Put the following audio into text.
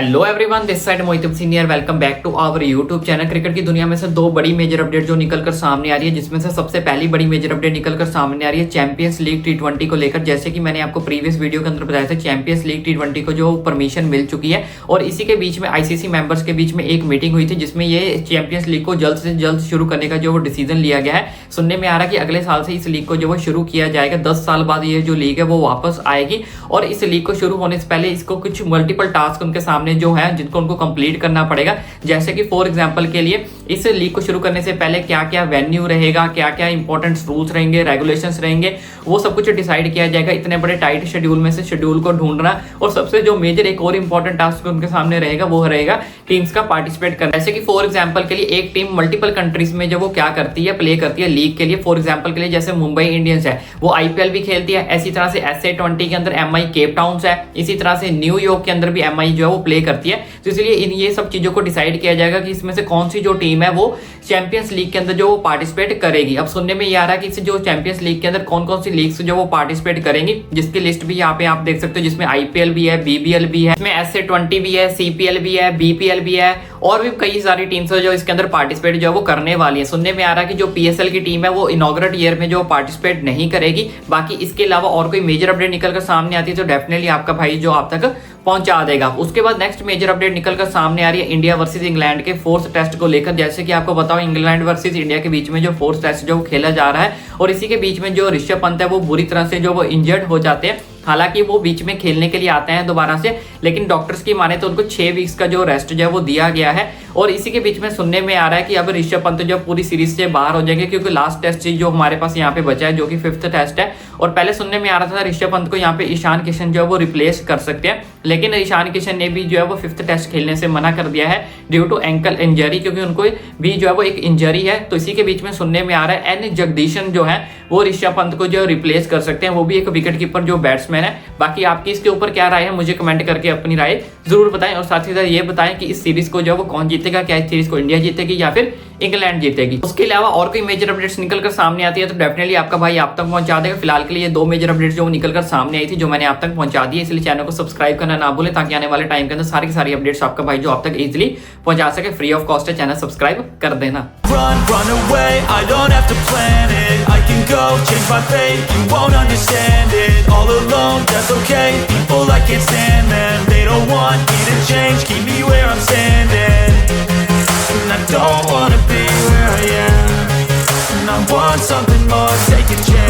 Hello everyone, this side Mohit senior. Welcome back to our YouTube channel. Cricket की दुनिया में से दो बड़ी मेजर अपडेट जो निकलकर सामने आ रही है, जिसमें से सबसे पहली बड़ी मेजर अपडेट निकलकर सामने आ रही है चैंपियंस लीग टी20 को लेकर। जैसे कि मैंने आपको प्रीवियस वीडियो के अंदर बताया था, चैंपियंस लीग टी20 को जो परमिशन मिल चुकी है और इसी के बीच में आईसीसी मेंबर्स के बीच में एक मीटिंग हुई थी, जिसमें ये चैंपियंस लीग को जल्द से जल्द शुरू करने का जो डिसीजन लिया गया है। सुनने में आ रहा है कि अगले साल से इस लीग को जो वो शुरू किया जाएगा। 10 साल बाद ये जो लीग है वो वापस आएगी और इस लीग को शुरू होने से पहले इसको कुछ मल्टीपल टास्क उनके सामने जो है जिनको उनको कंप्लीट करना पड़ेगा। जैसे कि फॉर एग्जांपल के लिए इस लीग को शुरू करने से पहले क्या क्या वेन्यू रहेगा, क्या क्या इंपॉर्टेंट रूल्स रहेंगे, रेगुलेशंस रहेंगे, वो सब कुछ डिसाइड किया जाएगा। इतने बड़े टाइट शेड्यूल में से शेड्यूल को ढूंढना, और सबसे जो मेजर एक और इंपॉर्टेंट टास्क उनके सामने रहेगा वो रहेगा टीम्स का पार्टिसिपेट करना। जैसे कि फॉर एग्जांपल के लिए एक टीम मल्टीपल कंट्रीज में जब वो क्या करती है, प्ले करती है लीग के लिए। फॉर एग्जांपल के लिए जैसे मुंबई इंडियंस है, वो आईपीएल भी खेलती है। इसी तरह से SA20 के अंदर MI केप टाउन है। इसी तरह से न्यूयॉर्क के अंदर भी MI जो है वो प्ले करती है। तो इसलिए इन ये सब चीजों को डिसाइड किया जाएगा कि इसमें से कौन सी जो टीम है वो चैंपियंस लीग के अंदर जो पार्टिसिपेट करेगी। अब सुनने में ये आ रहा है कि इस जो चैंपियंस लीग के अंदर कौन कौन सी लीग्स जो वो पार्टिसिपेट करेंगी, जिसकी लिस्ट भी यहाँ पे आप देख सकते हो, जिसमें IPL भी है, BBL भी है, इसमें SA20 भी है, CPL भी है, BPL भी है, और भी कई सारी टीम्स जो इसके अंदर पार्टिसिपेट जो है वो करने वाली है। सुनने में आ रहा है कि जो PSL की टीम है वो इनॉग्रेट ईयर में जो पार्टिसिपेट नहीं करेगी। बाकी इसके अलावा और कोई मेजर अपडेट निकलकर सामने आती है तो डेफिनेटली आपका भाई जो आप तक पहुंचा देगा। उसके बाद नेक्स्ट मेजर अपडेट निकलकर सामने आ रही है इंडिया वर्सेस इंग्लैंड के फोर्थ टेस्ट को लेकर। जैसे कि आपको बताओ, इंग्लैंड वर्सेस इंडिया के बीच में जो फोर्थ टेस्ट जो खेला जा रहा है, और इसी के बीच में जो ऋषभ पंत है वो बुरी तरह से जो वो इंजर्ड हो जाते हैं। हालांकि वो बीच में खेलने के लिए आते हैं दोबारा से, लेकिन डॉक्टर्स की माने तो उनको 6 वीक्स का जो रेस्ट जो है वो दिया गया है। और इसी के बीच में सुनने में आ रहा है कि अब ऋषभ पंत जो पूरी सीरीज से बाहर हो जाएंगे, क्योंकि लास्ट टेस्ट जो हमारे पास यहाँ पे बचा है जो कि 5th टेस्ट है। और पहले सुनने में आ रहा था ऋषभ पंत को यहाँ पे ईशान किशन जो है वो रिप्लेस कर सकते हैं, लेकिन ईशान किशन ने भी जो है वो 5th टेस्ट खेलने से मना कर दिया है ड्यू टू एंकल इंजरी, क्योंकि उनको भी जो है वो एक इंजरी है। तो इसी के बीच में सुनने में आ रहा है एन जगदीशन जो है वो ऋषभ पंत को जो रिप्लेस कर सकते हैं, वो भी एक विकेट कीपर जो बैट्समैन है। बाकी आपकी इसके ऊपर क्या राय है, मुझे कमेंट करके अपनी राय जरूर बताएं, और साथ ही साथ ये बताएं कि इस सीरीज को जो है वो कौन जीतेगा, क्या इस सीरीज को इंडिया जीतेगी या फिर इंग्लैंड जीतेगी। उसके अलावा और कोई मेजर अपडेट्स निकलकर सामने आती है तो डेफिनेटली आपका भाई आप तक पहुंचा देगा। फिलहाल के लिए 2 मेजर अपडेट्स जो निकलकर सामने आई थी जो मैंने आप तक पहुंचा दी है, इसलिए चैनल को सब्सक्राइब करना ना भूलें, ताकि आने वाले टाइम के अंदर सारी की सारी अपडेट्स आपका भाई जो आप तक इजीली पहुंचा सके। फ्री ऑफ कॉस्ट है, चैनल सब्सक्राइब कर देना। Run away, I don't have to plan it. I can go, change my fate, you won't understand it. All alone, that's okay, people I can't stand them. They don't want me to change, keep me where I'm standing. And I don't wanna be where I am, and I want something more, take a chance.